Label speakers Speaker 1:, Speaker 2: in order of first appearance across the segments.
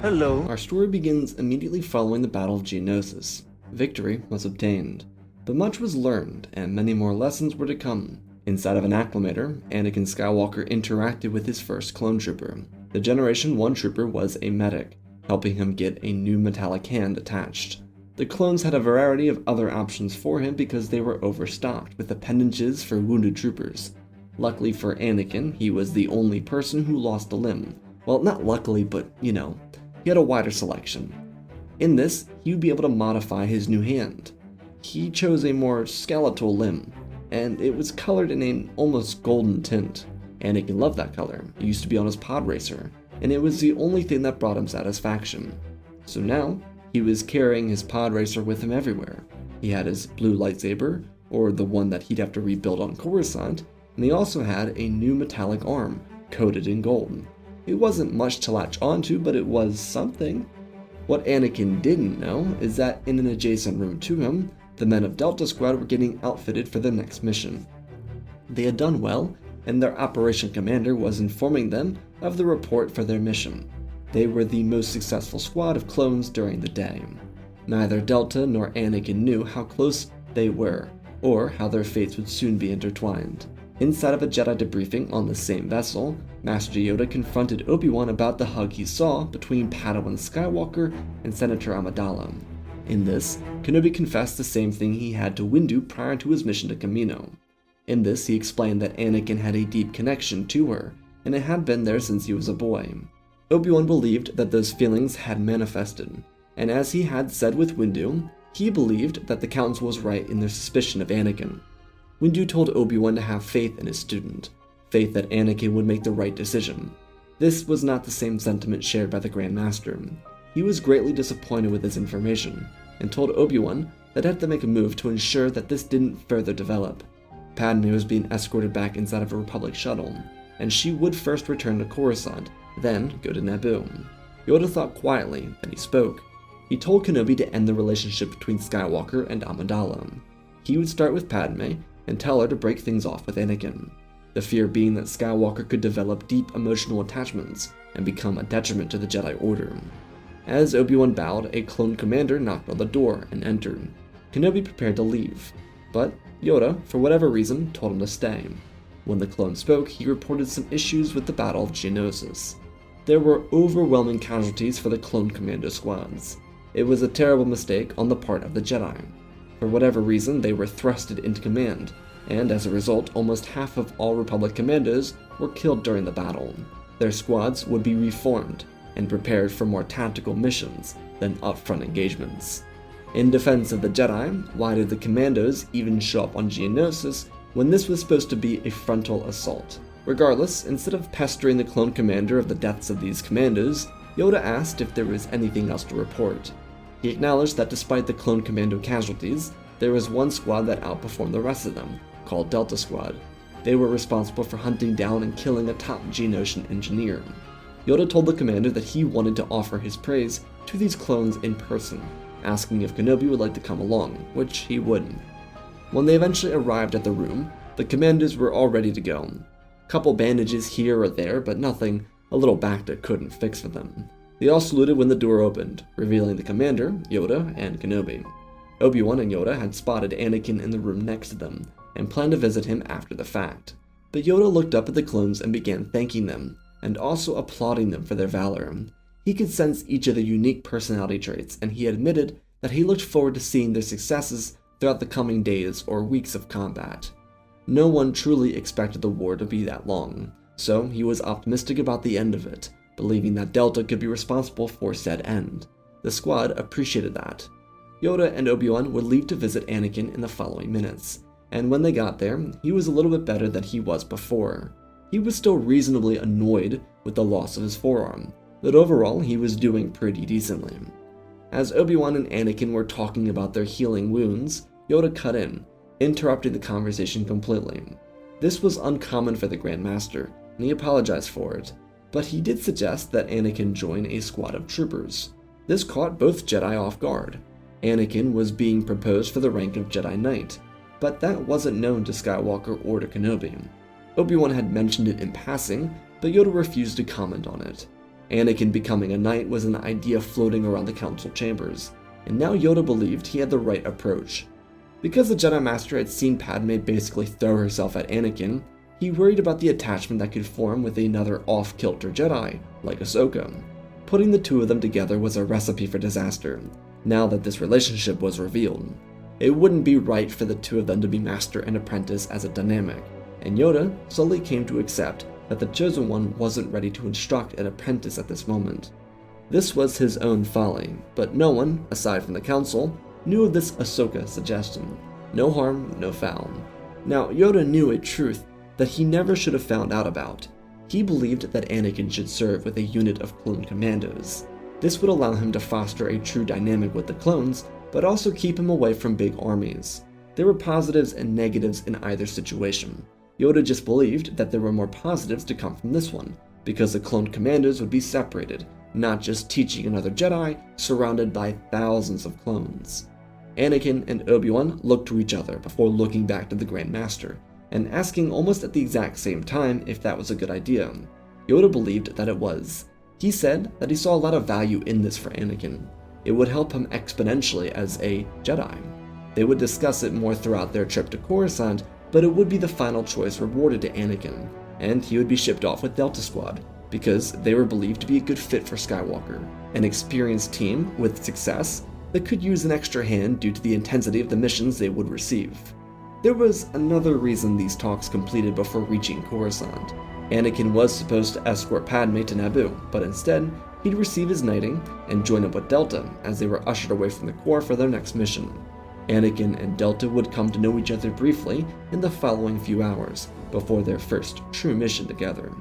Speaker 1: Hello.
Speaker 2: Our story begins immediately following the Battle of Geonosis. Victory was obtained, but much was learned, and many more lessons were to come. Inside of an acclimator, Anakin Skywalker interacted with his first clone trooper. The Generation 1 trooper was a medic, helping him get a new metallic hand attached. The clones had a variety of other options for him because they were overstocked with appendages for wounded troopers. Luckily for Anakin, he was the only person who lost a limb. Well, not luckily, but he had a wider selection. In this, he would be able to modify his new hand. He chose a more skeletal limb, and it was colored in an almost golden tint. Anakin loved that color. It used to be on his pod racer, and it was the only thing that brought him satisfaction. So now, he was carrying his pod racer with him everywhere. He had his blue lightsaber, or the one that he'd have to rebuild on Coruscant, and he also had a new metallic arm, coated in gold. It wasn't much to latch onto, but it was something. What Anakin didn't know is that in an adjacent room to him, the men of Delta Squad were getting outfitted for their next mission. They had done well, and their operation commander was informing them of the report for their mission. They were the most successful squad of clones during the day. Neither Delta nor Anakin knew how close they were, or how their fates would soon be intertwined. Inside of a Jedi debriefing on the same vessel, Master Yoda confronted Obi-Wan about the hug he saw between Padawan Skywalker and Senator Amidala. In this, Kenobi confessed the same thing he had to Windu prior to his mission to Kamino. In this, he explained that Anakin had a deep connection to her, and it had been there since he was a boy. Obi-Wan believed that those feelings had manifested, and as he had said with Windu, he believed that the Council was right in their suspicion of Anakin. Windu told Obi-Wan to have faith in his student, faith that Anakin would make the right decision. This was not the same sentiment shared by the Grand Master. He was greatly disappointed with this information, and told Obi-Wan that had to make a move to ensure that this didn't further develop. Padme was being escorted back inside of a Republic shuttle, and she would first return to Coruscant, then go to Naboo. Yoda thought quietly, then he spoke. He told Kenobi to end the relationship between Skywalker and Amidala. He would start with Padme, and tell her to break things off with Anakin. The fear being that Skywalker could develop deep emotional attachments and become a detriment to the Jedi Order. As Obi-Wan bowed, a clone commander knocked on the door and entered. Kenobi prepared to leave, but Yoda, for whatever reason, told him to stay. When the clone spoke, he reported some issues with the Battle of Geonosis. There were overwhelming casualties for the clone commando squads. It was a terrible mistake on the part of the Jedi. For whatever reason, they were thrusted into command, and as a result, almost half of all Republic commandos were killed during the battle. Their squads would be reformed and prepared for more tactical missions than upfront engagements. In defense of the Jedi, why did the commandos even show up on Geonosis when this was supposed to be a frontal assault? Regardless, instead of pestering the clone commander of the deaths of these commandos, Yoda asked if there was anything else to report. He acknowledged that despite the clone commando casualties, there was one squad that outperformed the rest of them, called Delta Squad. They were responsible for hunting down and killing a top Geonosian engineer. Yoda told the commander that he wanted to offer his praise to these clones in person, asking if Kenobi would like to come along, which he would. When they eventually arrived at the room, the commandos were all ready to go. Couple bandages here or there, but nothing a little Bacta couldn't fix for them. They all saluted when the door opened, revealing the commander, Yoda, and Kenobi. Obi-Wan and Yoda had spotted Anakin in the room next to them, and planned to visit him after the fact. But Yoda looked up at the clones and began thanking them, and also applauding them for their valor. He could sense each of their unique personality traits, and he admitted that he looked forward to seeing their successes throughout the coming days or weeks of combat. No one truly expected the war to be that long, so he was optimistic about the end of it, believing that Delta could be responsible for said end. The squad appreciated that. Yoda and Obi-Wan would leave to visit Anakin in the following minutes, and when they got there, he was a little bit better than he was before. He was still reasonably annoyed with the loss of his forearm, but overall he was doing pretty decently. As Obi-Wan and Anakin were talking about their healing wounds, Yoda cut in, interrupting the conversation completely. This was uncommon for the Grand Master, and he apologized for it, but he did suggest that Anakin join a squad of troopers. This caught both Jedi off guard. Anakin was being proposed for the rank of Jedi Knight, but that wasn't known to Skywalker or to Kenobi. Obi-Wan had mentioned it in passing, but Yoda refused to comment on it. Anakin becoming a knight was an idea floating around the council chambers, and now Yoda believed he had the right approach. Because the Jedi Master had seen Padme basically throw herself at Anakin, he worried about the attachment that could form with another off-kilter Jedi, like Ahsoka. Putting the two of them together was a recipe for disaster, now that this relationship was revealed. It wouldn't be right for the two of them to be master and apprentice as a dynamic, and Yoda slowly came to accept that the Chosen One wasn't ready to instruct an apprentice at this moment. This was his own folly, but no one, aside from the Council, knew of this Ahsoka suggestion. No harm, no foul. Now, Yoda knew a truth that he never should have found out about. He believed that Anakin should serve with a unit of clone commandos. This would allow him to foster a true dynamic with the clones, but also keep him away from big armies. There were positives and negatives in either situation. Yoda just believed that there were more positives to come from this one, because the clone commandos would be separated, not just teaching another Jedi surrounded by thousands of clones. Anakin and Obi-Wan looked to each other before looking back to the Grand Master, and asking almost at the exact same time if that was a good idea. Yoda believed that it was. He said that he saw a lot of value in this for Anakin. It would help him exponentially as a Jedi. They would discuss it more throughout their trip to Coruscant, but it would be the final choice rewarded to Anakin, and he would be shipped off with Delta Squad, because they were believed to be a good fit for Skywalker, an experienced team with success that could use an extra hand due to the intensity of the missions they would receive. There was another reason these talks completed before reaching Coruscant. Anakin was supposed to escort Padme to Naboo, but instead, he'd receive his knighting and join up with Delta as they were ushered away from the core for their next mission. Anakin and Delta would come to know each other briefly in the following few hours, before their first true mission together.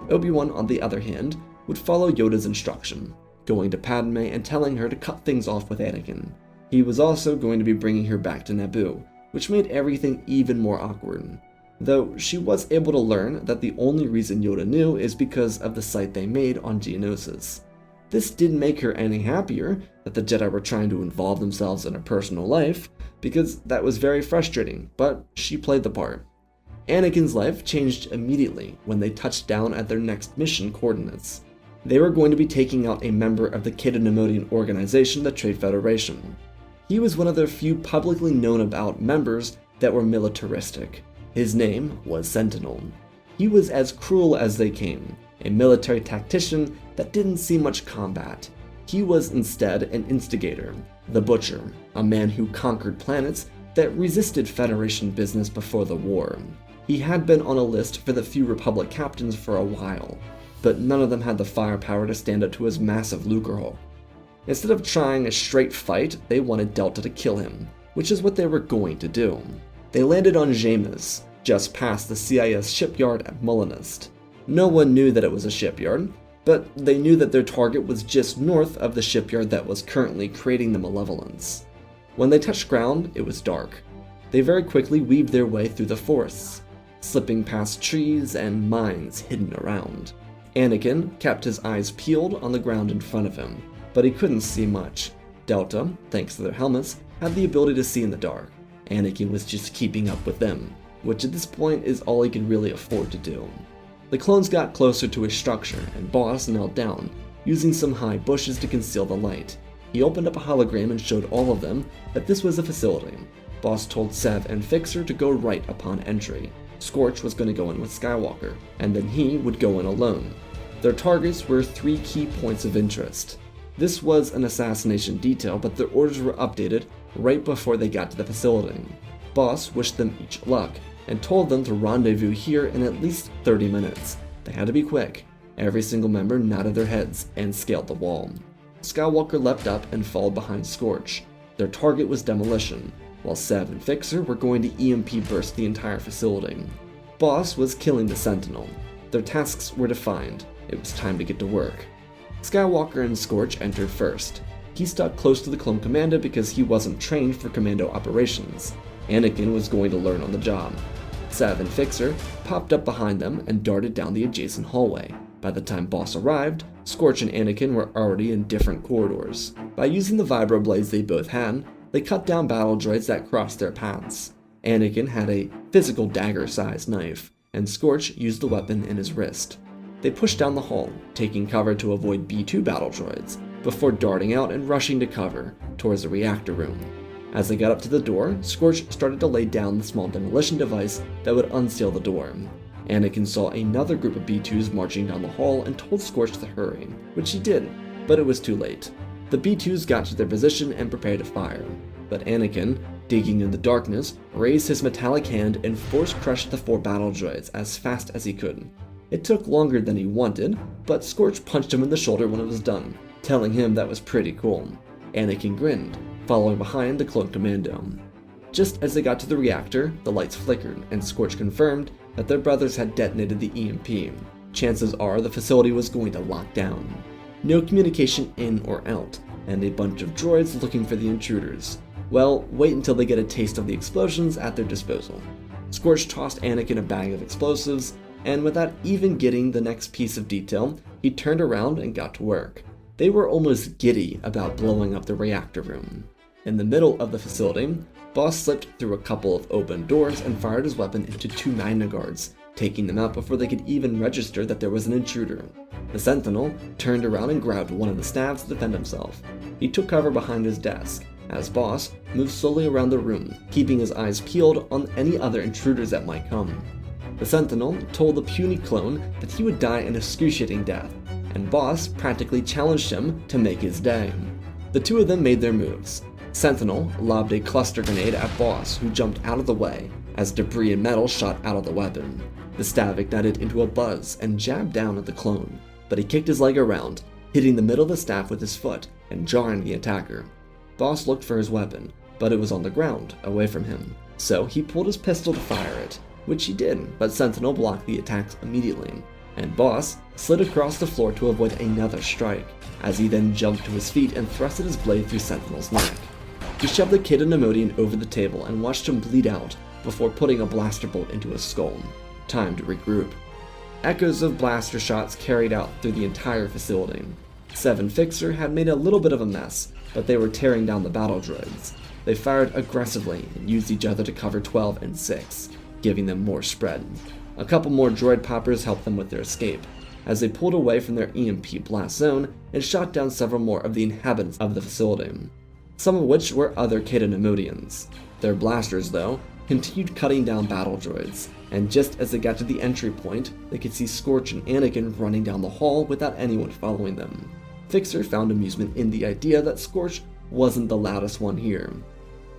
Speaker 2: Obi-Wan, on the other hand, would follow Yoda's instruction, going to Padme and telling her to cut things off with Anakin. He was also going to be bringing her back to Naboo, which made everything even more awkward. Though she was able to learn that the only reason Yoda knew is because of the sight they made on Geonosis. This didn't make her any happier that the Jedi were trying to involve themselves in her personal life, because that was very frustrating, but she played the part. Anakin's life changed immediately when they touched down at their next mission coordinates. They were going to be taking out a member of the Cato-Nemodian organization, the Trade Federation. He was one of the few publicly known about members that were militaristic. His name was Sentinel. He was as cruel as they came, a military tactician that didn't see much combat. He was instead an instigator, the Butcher, a man who conquered planets that resisted Federation business before the war. He had been on a list for the few Republic captains for a while, but none of them had the firepower to stand up to his massive Lucrehulk. Instead of trying a straight fight, they wanted Delta to kill him, which is what they were going to do. They landed on Jameis, just past the CIS shipyard at Molinist. No one knew that it was a shipyard, but they knew that their target was just north of the shipyard that was currently creating the Malevolence. When they touched ground, it was dark. They very quickly weaved their way through the forests, slipping past trees and mines hidden around. Anakin kept his eyes peeled on the ground in front of him, but he couldn't see much. Delta, thanks to their helmets, had the ability to see in the dark. Anakin was just keeping up with them, which at this point is all he could really afford to do. The clones got closer to his structure, and Boss knelt down, using some high bushes to conceal the light. He opened up a hologram and showed all of them that this was a facility. Boss told Sev and Fixer to go right upon entry. Scorch was going to go in with Skywalker, and then he would go in alone. Their targets were 3 key points of interest. This was an assassination detail, but their orders were updated right before they got to the facility. Boss wished them each luck, and told them to rendezvous here in at least 30 minutes. They had to be quick. Every single member nodded their heads and scaled the wall. Skywalker leapt up and followed behind Scorch. Their target was demolition, while Sev and Fixer were going to EMP burst the entire facility. Boss was killing the Sentinel. Their tasks were defined. It was time to get to work. Skywalker and Scorch entered first. He stuck close to the Clone Commando because he wasn't trained for commando operations. Anakin was going to learn on the job. Sev and Fixer popped up behind them and darted down the adjacent hallway. By the time Boss arrived, Scorch and Anakin were already in different corridors. By using the vibroblades they both had, they cut down battle droids that crossed their paths. Anakin had a physical dagger-sized knife, and Scorch used the weapon in his wrist. They pushed down the hall, taking cover to avoid B-2 battle droids, before darting out and rushing to cover towards the reactor room. As they got up to the door, Scorch started to lay down the small demolition device that would unseal the door. Anakin saw another group of B-2s marching down the hall and told Scorch to hurry, which he did, but it was too late. The B-2s got to their position and prepared to fire, but Anakin, digging in the darkness, raised his metallic hand and force-crushed the 4 battle droids as fast as he could. It took longer than he wanted, but Scorch punched him in the shoulder when it was done, telling him that was pretty cool. Anakin grinned, following behind the clone commando. Just as they got to the reactor, the lights flickered, and Scorch confirmed that their brothers had detonated the EMP. Chances are the facility was going to lock down. No communication in or out, and a bunch of droids looking for the intruders. Well, wait until they get a taste of the explosions at their disposal. Scorch tossed Anakin a bag of explosives, and without even getting the next piece of detail, he turned around and got to work. They were almost giddy about blowing up the reactor room. In the middle of the facility, Boss slipped through a couple of open doors and fired his weapon into 2 Magna Guards, taking them out before they could even register that there was an intruder. The Sentinel turned around and grabbed one of the staves to defend himself. He took cover behind his desk, as Boss moved slowly around the room, keeping his eyes peeled on any other intruders that might come. The Sentinel told the puny clone that he would die an excruciating death, and Boss practically challenged him to make his day. The 2 of them made their moves. Sentinel lobbed a cluster grenade at Boss, who jumped out of the way as debris and metal shot out of the weapon. The staff ignited into a buzz and jabbed down at the clone, but he kicked his leg around, hitting the middle of the staff with his foot and jarring the attacker. Boss looked for his weapon, but it was on the ground, away from him, so he pulled his pistol to fire it, which he did, but Sentinel blocked the attacks immediately, and Boss slid across the floor to avoid another strike, as he then jumped to his feet and thrusted his blade through Sentinel's neck. He shoved the kid Nemodian over the table and watched him bleed out before putting a blaster bolt into his skull. Time to regroup. Echoes of blaster shots carried out through the entire facility. 7 Fixer had made a little bit of a mess, but they were tearing down the battle droids. They fired aggressively and used each other to cover 12 and 6, giving them more spread. A couple more droid poppers helped them with their escape, as they pulled away from their EMP blast zone and shot down several more of the inhabitants of the facility, some of which were other Nemodians. Their blasters, though, continued cutting down battle droids, and just as they got to the entry point, they could see Scorch and Anakin running down the hall without anyone following them. Fixer found amusement in the idea that Scorch wasn't the loudest one here.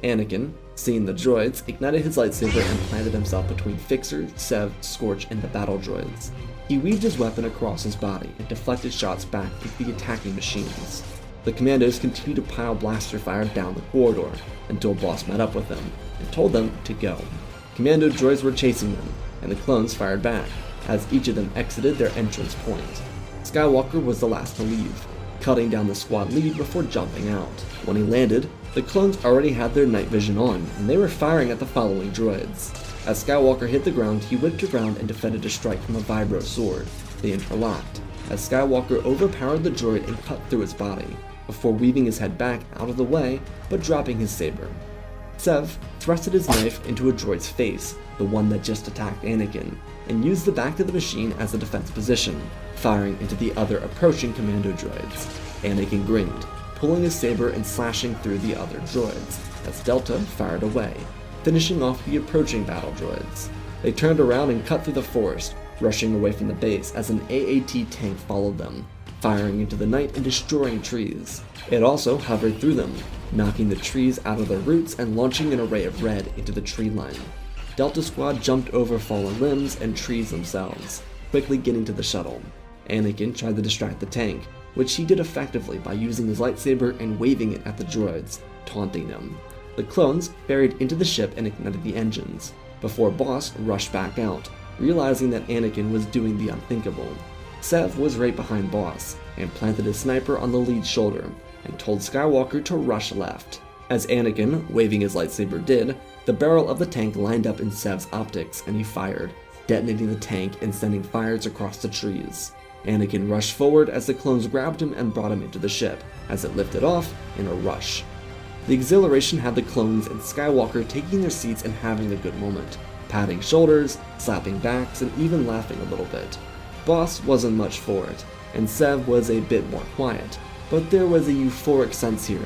Speaker 2: Anakin, seeing the droids, ignited his lightsaber and planted himself between Fixer, Sev, Scorch, and the battle droids. He weaved his weapon across his body and deflected shots back into the attacking machines. The Commandos continued to pile blaster fire down the corridor until Boss met up with them and told them to go. Commando droids were chasing them, and the clones fired back, as each of them exited their entrance point. Skywalker was the last to leave, cutting down the squad lead before jumping out. When he landed, the clones already had their night vision on, and they were firing at the following droids. As Skywalker hit the ground, he whipped around and defended a strike from a vibro sword. They interlocked, as Skywalker overpowered the droid and cut through its body, before weaving his head back out of the way, but dropping his saber. Sev thrusted his knife into a droid's face, the one that just attacked Anakin, and used the back of the machine as a defense position, firing into the other approaching commando droids. Anakin grinned, pulling his saber and slashing through the other droids, as Delta fired away, finishing off the approaching battle droids. They turned around and cut through the forest, rushing away from the base as an AAT tank followed them, firing into the night and destroying trees. It also hovered through them, knocking the trees out of their roots and launching an array of red into the tree line. Delta Squad jumped over fallen limbs and trees themselves, quickly getting to the shuttle. Anakin tried to distract the tank, which he did effectively by using his lightsaber and waving it at the droids, taunting them. The clones buried into the ship and ignited the engines, before Boss rushed back out, realizing that Anakin was doing the unthinkable. Sev was right behind Boss, and planted his sniper on the lead shoulder, and told Skywalker to rush left. As Anakin, waving his lightsaber, did, the barrel of the tank lined up in Sev's optics, and he fired, detonating the tank and sending fires across the trees. Anakin rushed forward as the clones grabbed him and brought him into the ship, as it lifted off in a rush. The exhilaration had the clones and Skywalker taking their seats and having a good moment, patting shoulders, slapping backs, and even laughing a little bit. Boss wasn't much for it, and Sev was a bit more quiet, but there was a euphoric sense here.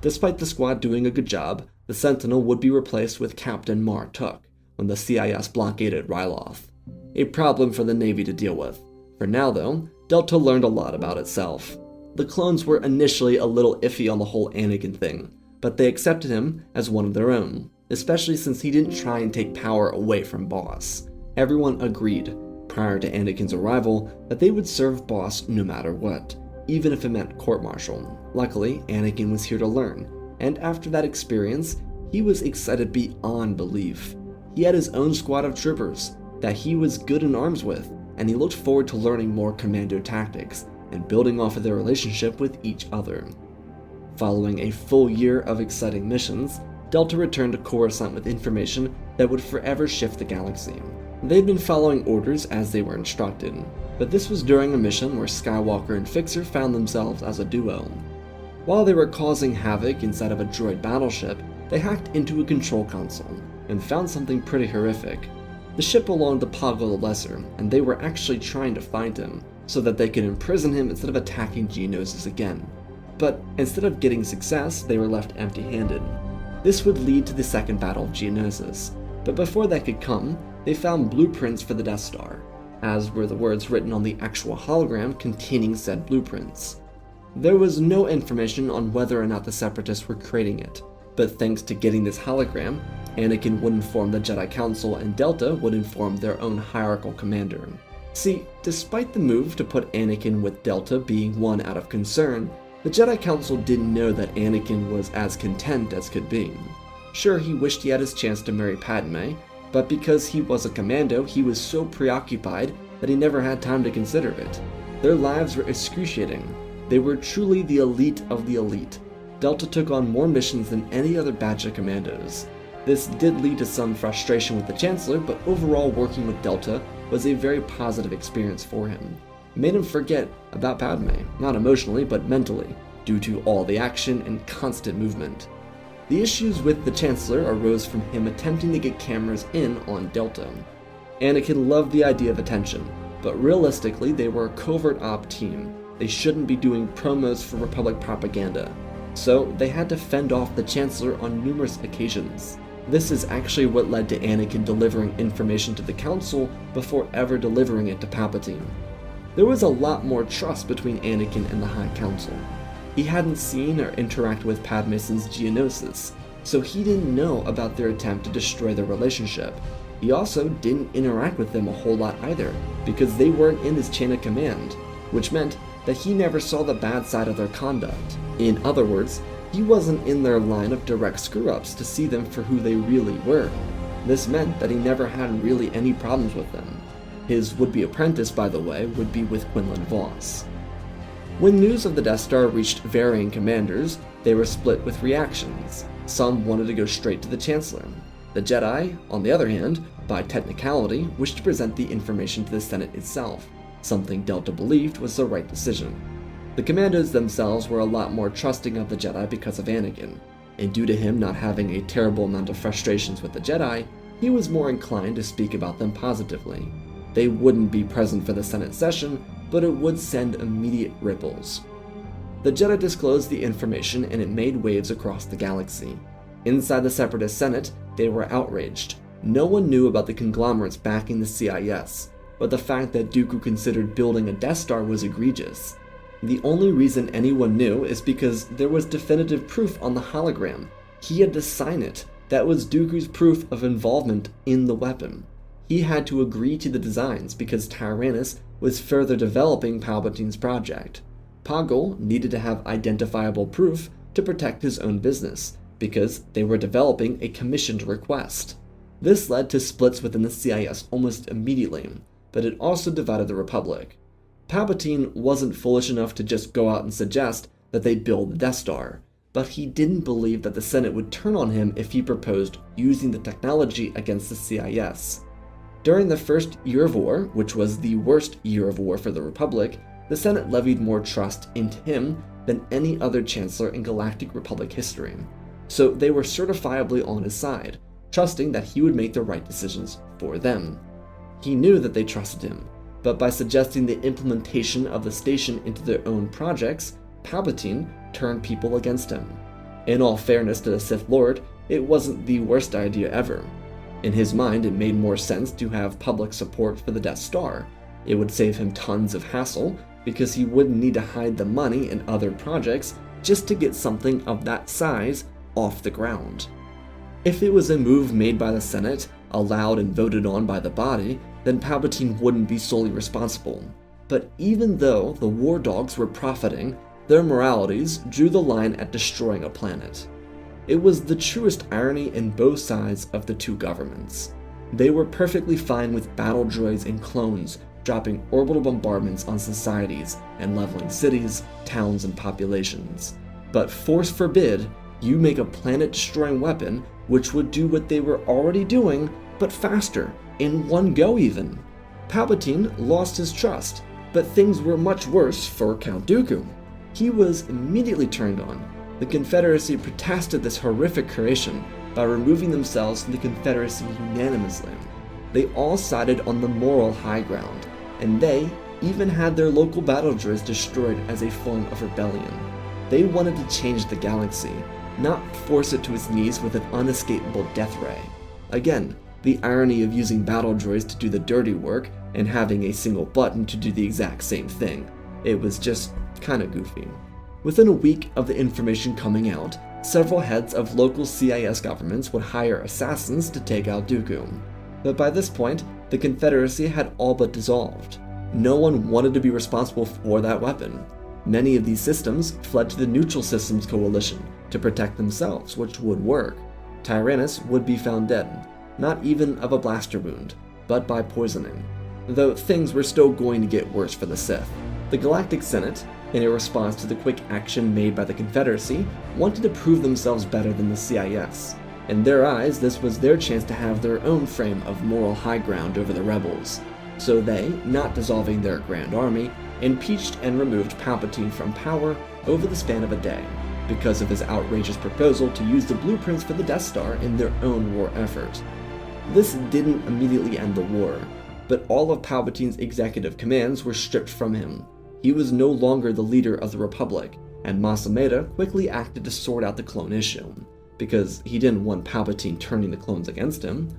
Speaker 2: Despite the squad doing a good job, the Sentinel would be replaced with Captain Mar Tuk when the CIS blockaded Ryloth. A problem for the Navy to deal with. For now though, Delta learned a lot about itself. The clones were initially a little iffy on the whole Anakin thing, but they accepted him as one of their own, especially since he didn't try and take power away from Boss. Everyone agreed, prior to Anakin's arrival, that they would serve Boss no matter what, even if it meant court-martial. Luckily, Anakin was here to learn, and after that experience, he was excited beyond belief. He had his own squad of troopers that he was good in arms with, and he looked forward to learning more commando tactics and building off of their relationship with each other. Following a full year of exciting missions, Delta returned to Coruscant with information that would forever shift the galaxy. They'd been following orders as they were instructed, but this was during a mission where Skywalker and Fixer found themselves as a duo. While they were causing havoc inside of a droid battleship, they hacked into a control console and found something pretty horrific. The ship belonged to Poggle the Lesser, and they were actually trying to find him so that they could imprison him instead of attacking Geonosis again. But instead of getting success, they were left empty-handed. This would lead to the second battle of Geonosis, but before that could come, they found blueprints for the Death Star, as were the words written on the actual hologram containing said blueprints. There was no information on whether or not the Separatists were creating it, but thanks to getting this hologram, Anakin would inform the Jedi Council and Delta would inform their own hierarchical commander. See, despite the move to put Anakin with Delta being one out of concern, the Jedi Council didn't know that Anakin was as content as could be. Sure, he wished he had his chance to marry Padme, but because he was a commando, he was so preoccupied that he never had time to consider it. Their lives were excruciating. They were truly the elite of the elite. Delta took on more missions than any other batch of commandos. This did lead to some frustration with the Chancellor, but overall working with Delta was a very positive experience for him. It made him forget about Padme, not emotionally but mentally, due to all the action and constant movement. The issues with the Chancellor arose from him attempting to get cameras in on Delta. Anakin loved the idea of attention, but realistically they were a covert op team. They shouldn't be doing promos for Republic propaganda, so they had to fend off the Chancellor on numerous occasions. This is actually what led to Anakin delivering information to the Council before ever delivering it to Palpatine. There was a lot more trust between Anakin and the High Council. He hadn't seen or interacted with Padme since Geonosis, so he didn't know about their attempt to destroy their relationship. He also didn't interact with them a whole lot either, because they weren't in his chain of command, which meant that he never saw the bad side of their conduct. In other words, he wasn't in their line of direct screw-ups to see them for who they really were. This meant that he never had really any problems with them. His would-be apprentice, by the way, would be with Quinlan Voss. When news of the Death Star reached varying commanders, they were split with reactions. Some wanted to go straight to the Chancellor. The Jedi, on the other hand, by technicality, wished to present the information to the Senate itself, something Delta believed was the right decision. The Commandos themselves were a lot more trusting of the Jedi because of Anakin, and due to him not having a terrible amount of frustrations with the Jedi, he was more inclined to speak about them positively. They wouldn't be present for the Senate session, but it would send immediate ripples. The Jedi disclosed the information and it made waves across the galaxy. Inside the Separatist Senate, they were outraged. No one knew about the conglomerates backing the CIS, but the fact that Dooku considered building a Death Star was egregious. The only reason anyone knew is because there was definitive proof on the hologram. He had to sign it. That was Dooku's proof of involvement in the weapon. He had to agree to the designs because Tyrannus was further developing Palpatine's project. Poggle needed to have identifiable proof to protect his own business because they were developing a commissioned request. This led to splits within the CIS almost immediately, but it also divided the Republic. Palpatine wasn't foolish enough to just go out and suggest that they build the Death Star, but he didn't believe that the Senate would turn on him if he proposed using the technology against the CIS. During the first year of war, which was the worst year of war for the Republic, the Senate levied more trust into him than any other Chancellor in Galactic Republic history, so they were certifiably on his side, trusting that he would make the right decisions for them. He knew that they trusted him, but by suggesting the implementation of the station into their own projects, Palpatine turned people against him. In all fairness to the Sith Lord, it wasn't the worst idea ever. In his mind, it made more sense to have public support for the Death Star. It would save him tons of hassle, because he wouldn't need to hide the money in other projects just to get something of that size off the ground. If it was a move made by the Senate, allowed and voted on by the body, then Palpatine wouldn't be solely responsible. But even though the War Dogs were profiting, their moralities drew the line at destroying a planet. It was the truest irony in both sides of the two governments. They were perfectly fine with battle droids and clones dropping orbital bombardments on societies and leveling cities, towns, and populations. But force forbid, you make a planet-destroying weapon which would do what they were already doing, but faster, in one go even. Palpatine lost his trust, but things were much worse for Count Dooku. He was immediately turned on. The Confederacy protested this horrific creation by removing themselves from the Confederacy unanimously. They all sided on the moral high ground, and they even had their local battle droids destroyed as a form of rebellion. They wanted to change the galaxy, not force it to its knees with an unescapable death ray. Again, the irony of using battle droids to do the dirty work and having a single button to do the exact same thing. It was just kinda goofy. Within a week of the information coming out, several heads of local CIS governments would hire assassins to take out Dooku. But by this point, the Confederacy had all but dissolved. No one wanted to be responsible for that weapon. Many of these systems fled to the Neutral Systems Coalition to protect themselves, which would work. Tyrannus would be found dead, not even of a blaster wound, but by poisoning. Though things were still going to get worse for the Sith. The Galactic Senate, in a response to the quick action made by the Confederacy, wanted to prove themselves better than the CIS. In their eyes, this was their chance to have their own frame of moral high ground over the rebels. So they, not dissolving their Grand Army, impeached and removed Palpatine from power over the span of a day, because of his outrageous proposal to use the blueprints for the Death Star in their own war effort. This didn't immediately end the war, but all of Palpatine's executive commands were stripped from him. He was no longer the leader of the Republic, and Masameda quickly acted to sort out the clone issue, because he didn't want Palpatine turning the clones against him.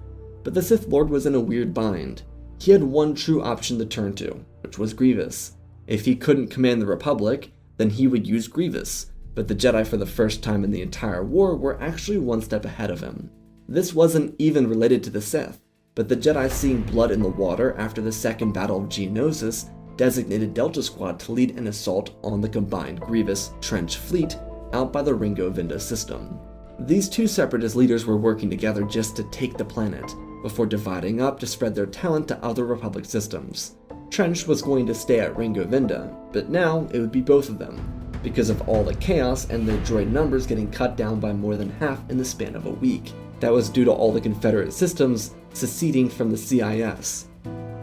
Speaker 2: But the Sith Lord was in a weird bind. He had one true option to turn to, which was Grievous. If he couldn't command the Republic, then he would use Grievous, but the Jedi for the first time in the entire war were actually one step ahead of him. This wasn't even related to the Sith, but the Jedi seeing blood in the water after the Second Battle of Geonosis designated Delta Squad to lead an assault on the combined Grievous Trench fleet out by the Ringo Vinda system. These two separatist leaders were working together just to take the planet, before dividing up to spread their talent to other Republic systems. Trench was going to stay at Ringo Vinda, but now it would be both of them, because of all the chaos and the droid numbers getting cut down by more than half in the span of a week. That was due to all the Confederate systems seceding from the CIS.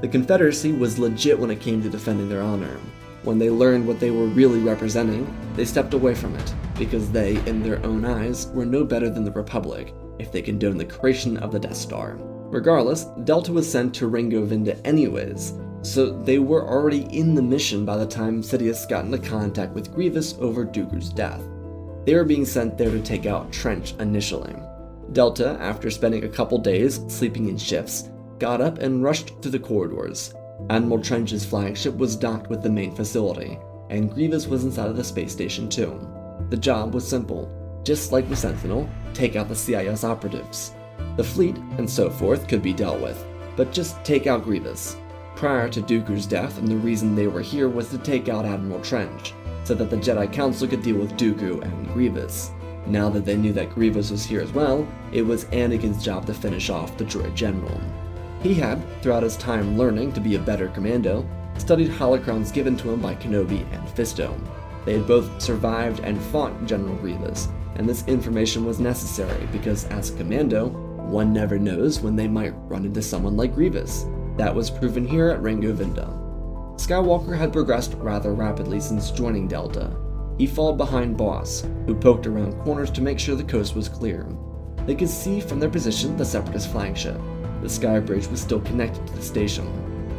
Speaker 2: The Confederacy was legit when it came to defending their honor. When they learned what they were really representing, they stepped away from it, because they, in their own eyes, were no better than the Republic if they condoned the creation of the Death Star. Regardless, Delta was sent to Ringo Vinda anyways, so they were already in the mission by the time Sidious got into contact with Grievous over Dooku's death. They were being sent there to take out Trench initially. Delta, after spending a couple days sleeping in shifts, got up and rushed through the corridors. Admiral Trench's flagship was docked with the main facility, and Grievous was inside of the space station too. The job was simple. Just like the Sentinel, take out the CIS operatives. The fleet and so forth could be dealt with, but just take out Grievous. Prior to Dooku's death, and the reason they were here was to take out Admiral Trench, so that the Jedi Council could deal with Dooku and Grievous. Now that they knew that Grievous was here as well, it was Anakin's job to finish off the droid general. He had, throughout his time learning to be a better commando, studied holocrons given to him by Kenobi and Fisto. They had both survived and fought General Grievous, and this information was necessary because as a commando, one never knows when they might run into someone like Grievous. That was proven here at Ringo Vinda. Skywalker had progressed rather rapidly since joining Delta. He followed behind Boss, who poked around corners to make sure the coast was clear. They could see from their position the Separatist flagship. The sky bridge was still connected to the station.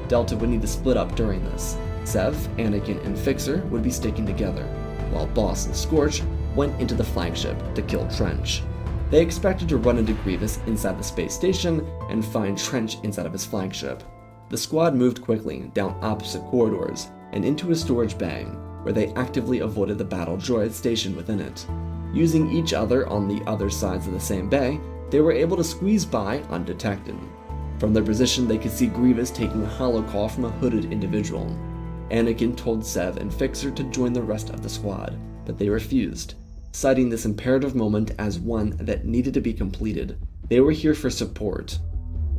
Speaker 2: Delta would need to split up during this. Sev, Anakin, and Fixer would be sticking together, while Boss and Scorch went into the flagship to kill Trench. They expected to run into Grievous inside the space station and find Trench inside of his flagship. The squad moved quickly down opposite corridors and into a storage bay, where they actively avoided the battle droids stationed within it. Using each other on the other sides of the same bay, they were able to squeeze by undetected. From their position, they could see Grievous taking a hollow call from a hooded individual. Anakin told Sev and Fixer to join the rest of the squad, but they refused, citing this imperative moment as one that needed to be completed. They were here for support.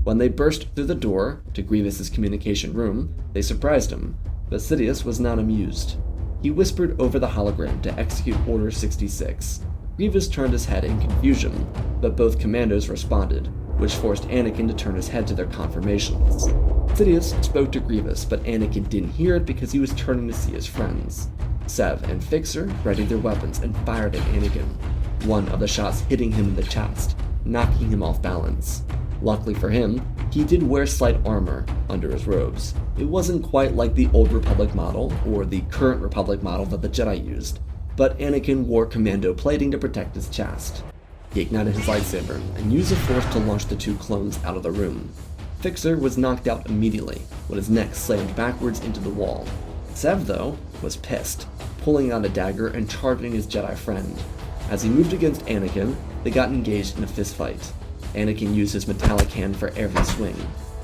Speaker 2: When they burst through the door to Grievous's communication room, they surprised him, but Sidious was not amused. He whispered over the hologram to execute Order 66. Grievous turned his head in confusion, but both commandos responded, which forced Anakin to turn his head to their confirmations. Sidious spoke to Grievous, but Anakin didn't hear it because he was turning to see his friends. Sev and Fixer readied their weapons and fired at Anakin, one of the shots hitting him in the chest, knocking him off balance. Luckily for him, he did wear slight armor under his robes. It wasn't quite like the old Republic model or the current Republic model that the Jedi used, but Anakin wore commando plating to protect his chest. He ignited his lightsaber and used the Force to launch the two clones out of the room. Fixer was knocked out immediately when his neck slammed backwards into the wall. Sev, though, was pissed, pulling out a dagger and charging his Jedi friend. As he moved against Anakin, they got engaged in a fistfight. Anakin used his metallic hand for every swing,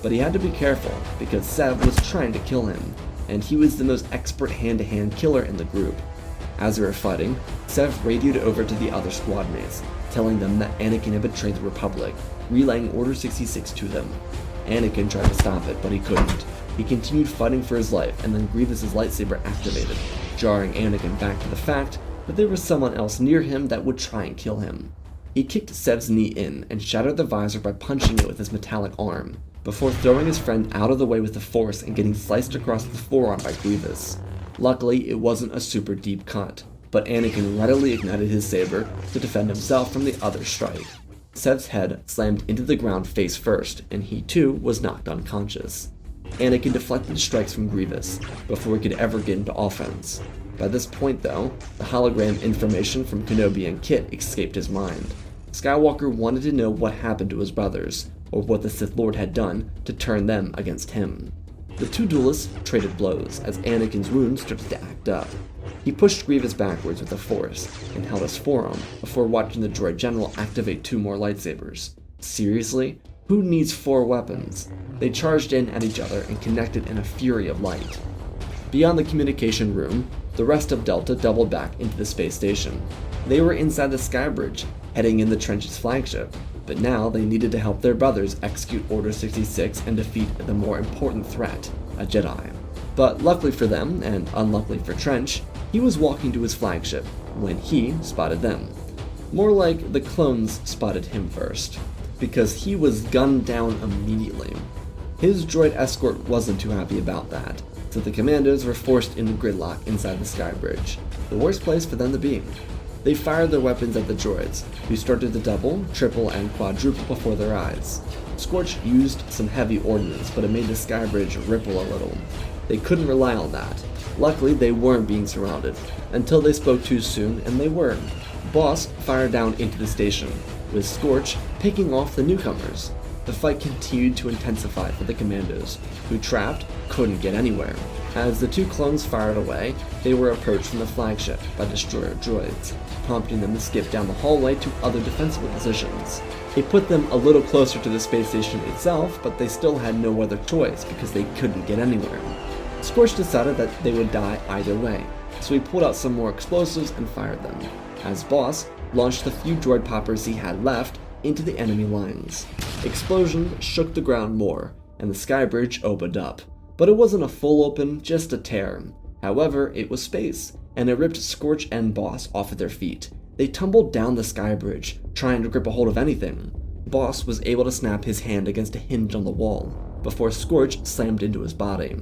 Speaker 2: but he had to be careful because Sev was trying to kill him, and he was the most expert hand-to-hand killer in the group. As they were fighting, Sev radioed over to the other squad mates, telling them that Anakin had betrayed the Republic, relaying Order 66 to them. Anakin tried to stop it, but he couldn't. He continued fighting for his life, and then Grievous's lightsaber activated, jarring Anakin back to the fact that there was someone else near him that would try and kill him. He kicked Sev's knee in and shattered the visor by punching it with his metallic arm, before throwing his friend out of the way with the Force and getting sliced across the forearm by Grievous. Luckily, it wasn't a super deep cut, but Anakin readily ignited his saber to defend himself from the other strike. Sev's head slammed into the ground face first, and he too was knocked unconscious. Anakin deflected strikes from Grievous before he could ever get into offense. By this point, though, the hologram information from Kenobi and Kit escaped his mind. Skywalker wanted to know what happened to his brothers, or what the Sith Lord had done to turn them against him. The two duelists traded blows as Anakin's wounds started to act up. He pushed Grievous backwards with the Force and held his forearm before watching the droid general activate two more lightsabers. Seriously? Who needs 4 weapons? They charged in at each other and connected in a fury of light. Beyond the communication room, the rest of Delta doubled back into the space station. They were inside the Skybridge, heading in the Trench's flagship, but now they needed to help their brothers execute Order 66 and defeat the more important threat, a Jedi. But luckily for them, and unluckily for Trench, he was walking to his flagship when he spotted them. More like the clones spotted him first, because he was gunned down immediately. His droid escort wasn't too happy about that, so the Commandos were forced into gridlock inside the Skybridge, the worst place for them to be. They fired their weapons at the droids, who started to double, triple, and quadruple before their eyes. Scorch used some heavy ordnance, but it made the Skybridge ripple a little. They couldn't rely on that. Luckily, they weren't being surrounded, until they spoke too soon, and they were. Boss fired down into the station, with Scorch picking off the newcomers. The fight continued to intensify for the Commandos, who, trapped, couldn't get anywhere. As the two clones fired away, they were approached from the flagship by destroyer droids, prompting them to skip down the hallway to other defensible positions. It put them a little closer to the space station itself, but they still had no other choice because they couldn't get anywhere. Scorch decided that they would die either way, so he pulled out some more explosives and fired them, as Boss launched the few droid poppers he had left into the enemy lines. Explosions shook the ground more, and the Skybridge opened up. But it wasn't a full open, just a tear. However, it was space, and it ripped Scorch and Boss off of their feet. They tumbled down the Skybridge, trying to grip a hold of anything. Boss was able to snap his hand against a hinge on the wall, before Scorch slammed into his body.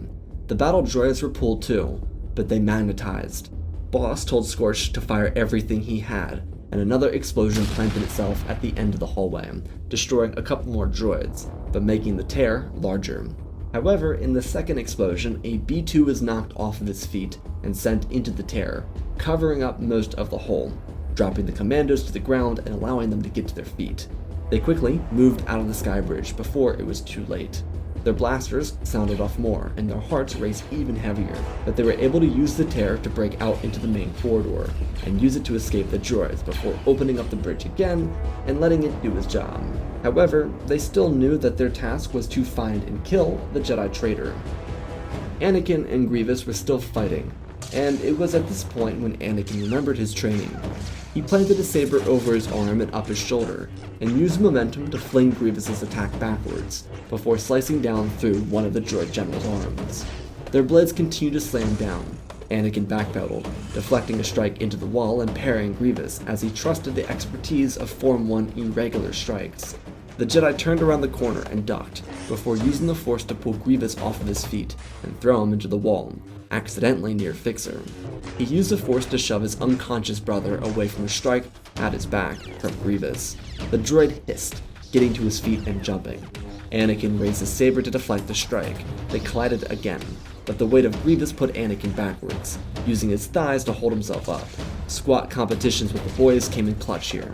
Speaker 2: The battle droids were pulled too, but they magnetized. Boss told Scorch to fire everything he had, and another explosion planted itself at the end of the hallway, destroying a couple more droids, but making the tear larger. However, in the second explosion, a B-2 was knocked off of its feet and sent into the tear, covering up most of the hole, dropping the Commandos to the ground and allowing them to get to their feet. They quickly moved out of the sky bridge before it was too late. Their blasters sounded off more, and their hearts raced even heavier, but they were able to use the tear to break out into the main corridor, and use it to escape the droids before opening up the bridge again and letting it do its job. However, they still knew that their task was to find and kill the Jedi traitor. Anakin and Grievous were still fighting, and it was at this point when Anakin remembered his training. He planted a saber over his arm and up his shoulder, and used momentum to fling Grievous's attack backwards, before slicing down through one of the droid general's arms. Their blades continued to slam down. Anakin backpedaled, deflecting a strike into the wall and parrying Grievous as he trusted the expertise of Form 1 irregular strikes. The Jedi turned around the corner and ducked, before using the Force to pull Grievous off of his feet and throw him into the wall, accidentally near Fixer. He used the Force to shove his unconscious brother away from a strike at his back from Grievous. The droid hissed, getting to his feet and jumping. Anakin raised his saber to deflect the strike. They collided again, but the weight of Grievous put Anakin backwards, using his thighs to hold himself up. Squat competitions with the boys came in clutch here.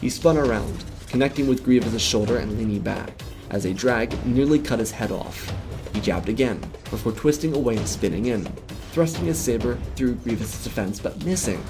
Speaker 2: He spun around, connecting with Grievous's shoulder and leaning back, as a drag nearly cut his head off. He jabbed again, before twisting away and spinning in, thrusting his saber through Grievous's defense but missing.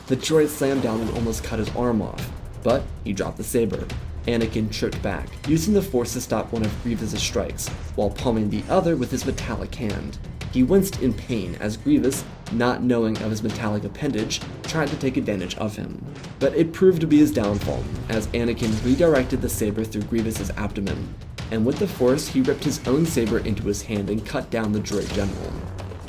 Speaker 2: The droid slammed down and almost cut his arm off, but he dropped the saber. Anakin tripped back, using the Force to stop one of Grievous's strikes, while palming the other with his metallic hand. He winced in pain as Grievous, not knowing of his metallic appendage, tried to take advantage of him. But it proved to be his downfall, as Anakin redirected the saber through Grievous's abdomen, and with the Force he ripped his own saber into his hand and cut down the droid general.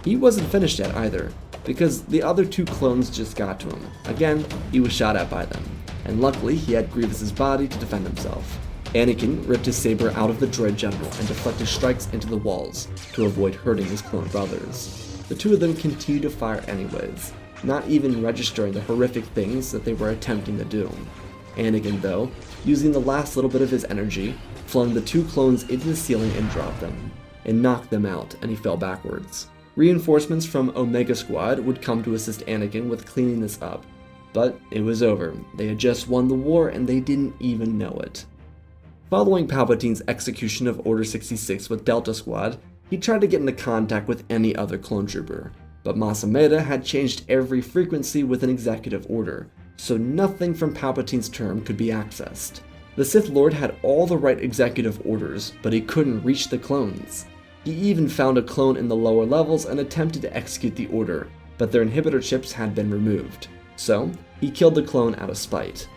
Speaker 2: He wasn't finished yet either, because the other two clones just got to him. Again, he was shot at by them, and luckily he had Grievous's body to defend himself. Anakin ripped his saber out of the droid general and deflected strikes into the walls to avoid hurting his clone brothers. The two of them continued to fire anyways, not even registering the horrific things that they were attempting to do. Anakin, though, using the last little bit of his energy, flung the two clones into the ceiling and dropped them. It knocked them out, and he fell backwards. Reinforcements from Omega Squad would come to assist Anakin with cleaning this up, but it was over. They had just won the war and they didn't even know it. Following Palpatine's execution of Order 66 with Delta Squad, he tried to get into contact with any other clone trooper, but Mas Amedda had changed every frequency with an executive order, so nothing from Palpatine's term could be accessed. The Sith Lord had all the right executive orders, but he couldn't reach the clones. He even found a clone in the lower levels and attempted to execute the order, but their inhibitor chips had been removed, so he killed the clone out of spite.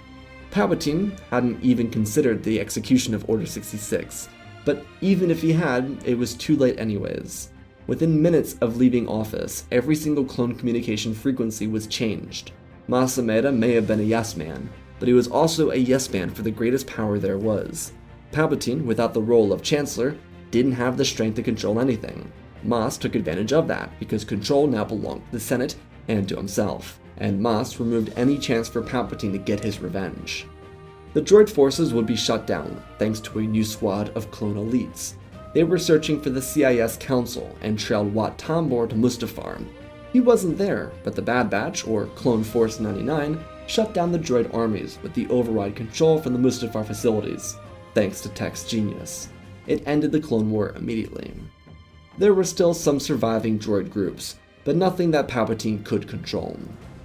Speaker 2: Palpatine hadn't even considered the execution of Order 66, but even if he had, it was too late anyways. Within minutes of leaving office, every single clone communication frequency was changed. Mas Amedda may have been a yes man, but he was also a yes man for the greatest power there was. Palpatine, without the role of Chancellor, didn't have the strength to control anything. Mas took advantage of that, because control now belonged to the Senate and to himself, and Mas removed any chance for Palpatine to get his revenge. The droid forces would be shut down, thanks to a new squad of clone elites. They were searching for the CIS Council and trailed Wat Tambor to Mustafar. He wasn't there, but the Bad Batch, or Clone Force 99, shut down the droid armies with the override control from the Mustafar facilities, thanks to Tech's genius. It ended the Clone War immediately. There were still some surviving droid groups, but nothing that Palpatine could control.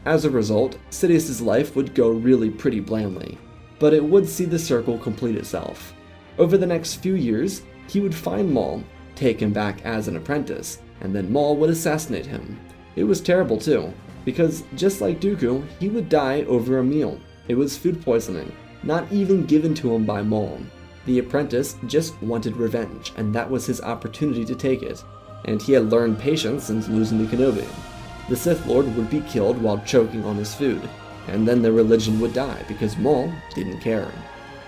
Speaker 2: As a result, Sidious's life would go really pretty blandly, but it would see the circle complete itself. Over the next few years, he would find Maul, take him back as an apprentice, and then Maul would assassinate him. It was terrible too, because just like Dooku, he would die over a meal. It was food poisoning, not even given to him by Maul. The apprentice just wanted revenge, and that was his opportunity to take it, and he had learned patience since losing to Kenobi. The Sith Lord would be killed while choking on his food, and then their religion would die because Maul didn't care.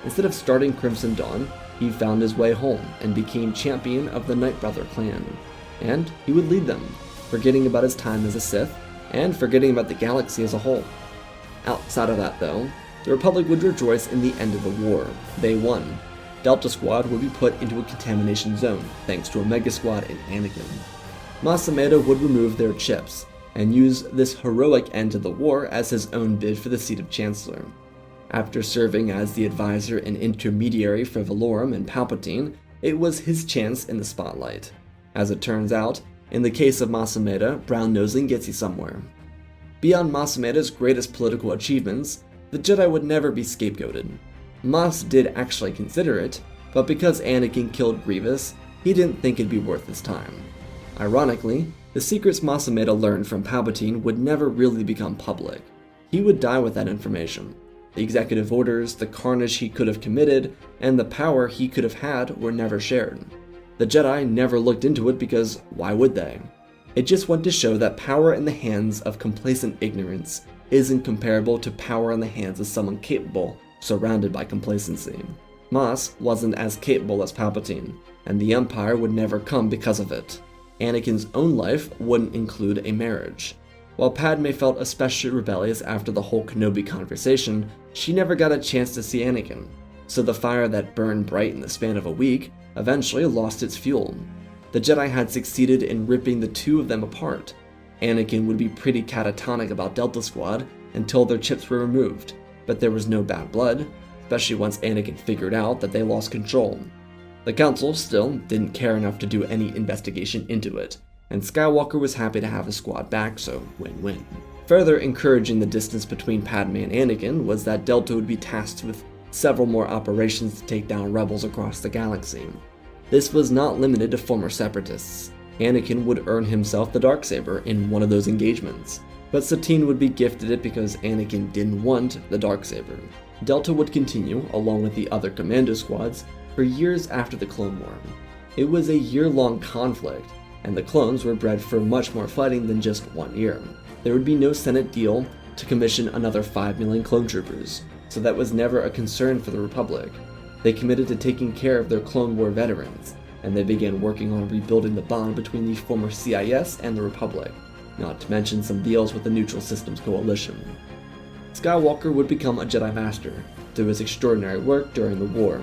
Speaker 2: Instead of starting Crimson Dawn, he found his way home and became champion of the Nightbrother clan. And he would lead them, forgetting about his time as a Sith, and forgetting about the galaxy as a whole. Outside of that though, the Republic would rejoice in the end of the war. They won. Delta Squad would be put into a contamination zone thanks to Omega Squad and Anakin. Masameda would remove their chips and use this heroic end to the war as his own bid for the seat of Chancellor. After serving as the advisor and intermediary for Valorum and Palpatine, it was his chance in the spotlight. As it turns out, in the case of Masameda, brown-nosing gets you somewhere. Beyond Masameda's greatest political achievements, the Jedi would never be scapegoated. Mas did actually consider it, but because Anakin killed Grievous, he didn't think it'd be worth his time. Ironically, the secrets Masameda learned from Palpatine would never really become public. He would die with that information. The executive orders, the carnage he could have committed, and the power he could have had were never shared. The Jedi never looked into it because why would they? It just went to show that power in the hands of complacent ignorance isn't comparable to power in the hands of someone capable, surrounded by complacency. Mas wasn't as capable as Palpatine, and the Empire would never come because of it. Anakin's own life wouldn't include a marriage. While Padme felt especially rebellious after the whole Kenobi conversation, she never got a chance to see Anakin, so the fire that burned bright in the span of a week eventually lost its fuel. The Jedi had succeeded in ripping the two of them apart. Anakin would be pretty catatonic about Delta Squad until their chips were removed, but there was no bad blood, especially once Anakin figured out that they lost control. The Council still didn't care enough to do any investigation into it, and Skywalker was happy to have his squad back, so win-win. Further encouraging the distance between Padme and Anakin was that Delta would be tasked with several more operations to take down rebels across the galaxy. This was not limited to former separatists. Anakin would earn himself the Darksaber in one of those engagements, but Satine would be gifted it because Anakin didn't want the Darksaber. Delta would continue, along with the other Commando squads, for years after the Clone War. It was a year-long conflict, and the clones were bred for much more fighting than just 1 year. There would be no Senate deal to commission another 5 million clone troopers, so that was never a concern for the Republic. They committed to taking care of their Clone War veterans, and they began working on rebuilding the bond between the former CIS and the Republic, not to mention some deals with the Neutral Systems Coalition. Skywalker would become a Jedi Master through his extraordinary work during the war.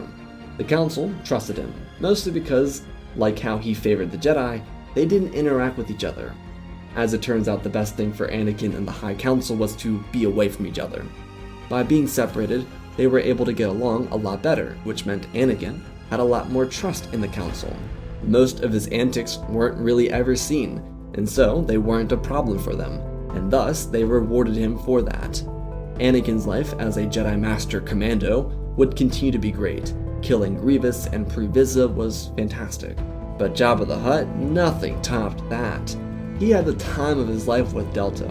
Speaker 2: The Council trusted him, mostly because, like how he favored the Jedi, they didn't interact with each other. As it turns out, the best thing for Anakin and the High Council was to be away from each other. By being separated, they were able to get along a lot better, which meant Anakin had a lot more trust in the Council. Most of his antics weren't really ever seen, and so they weren't a problem for them, and thus they rewarded him for that. Anakin's life as a Jedi Master Commando would continue to be great. Killing Grievous and Pre Vizsla was fantastic, but Jabba the Hutt, nothing topped that. He had the time of his life with Delta.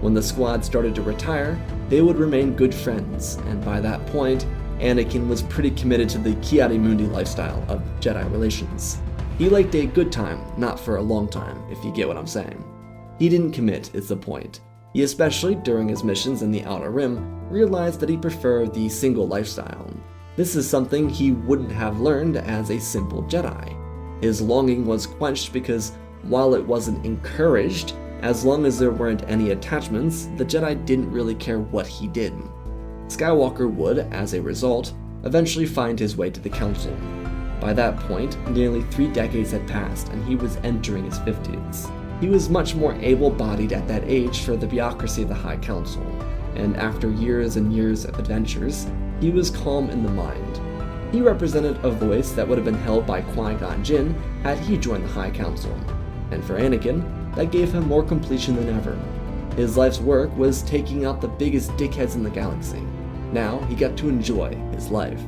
Speaker 2: When the squad started to retire, they would remain good friends, and by that point, Anakin was pretty committed to the Ki-Adi-Mundi lifestyle of Jedi relations. He liked a good time, not for a long time, if you get what I'm saying. He didn't commit, is the point. He, especially during his missions in the Outer Rim, realized that he preferred the single lifestyle. This is something he wouldn't have learned as a simple Jedi. His longing was quenched because, while it wasn't encouraged, as long as there weren't any attachments, the Jedi didn't really care what he did. Skywalker would, as a result, eventually find his way to the Council. By that point, nearly 3 decades had passed and he was entering his 50s. He was much more able-bodied at that age for the bureaucracy of the High Council, and after years and years of adventures, he was calm in the mind. He represented a voice that would have been held by Qui-Gon Jinn had he joined the High Council, and for Anakin, that gave him more completion than ever. His life's work was taking out the biggest dickheads in the galaxy. Now he got to enjoy his life.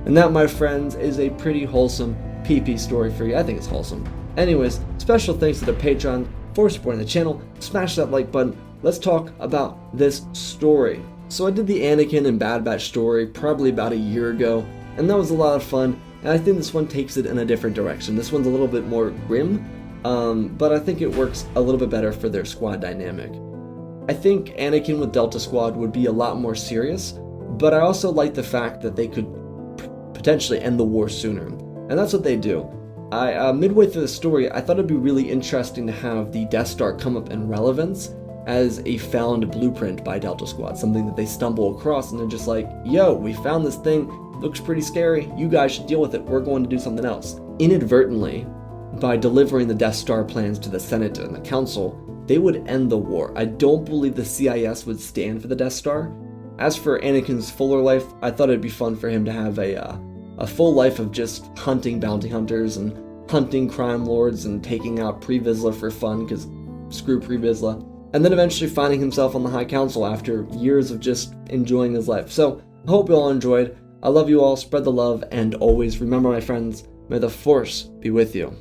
Speaker 2: And that, my friends, is a pretty wholesome PP story for you. I think it's wholesome. Anyways, special thanks to the Patreon for supporting the channel. Smash that like button. Let's talk about this story. So I did the Anakin and Bad Batch story probably about a year ago, and that was a lot of fun, and I think this one takes it in a different direction. This one's a little bit more grim, but I think it works a little bit better for their squad dynamic. I think Anakin with Delta Squad would be a lot more serious, but I also like the fact that they could potentially end the war sooner, and that's what they do. Midway through the story, I thought it'd be really interesting to have the Death Star come up in relevance as a found blueprint by Delta Squad, something that they stumble across and they're just like, yo, we found this thing, looks pretty scary. You guys should deal with it. We're going to do something else. Inadvertently, by delivering the Death Star plans to the Senate and the Council, they would end the war. I don't believe the CIS would stand for the Death Star. As for Anakin's fuller life, I thought it'd be fun for him to have a full life of just hunting bounty hunters and hunting crime lords and taking out Pre Vizsla for fun, because screw Pre Vizsla. And then eventually finding himself on the High Council after years of just enjoying his life. So, I hope you all enjoyed. I love you all, spread the love, and always remember, my friends, may the Force be with you.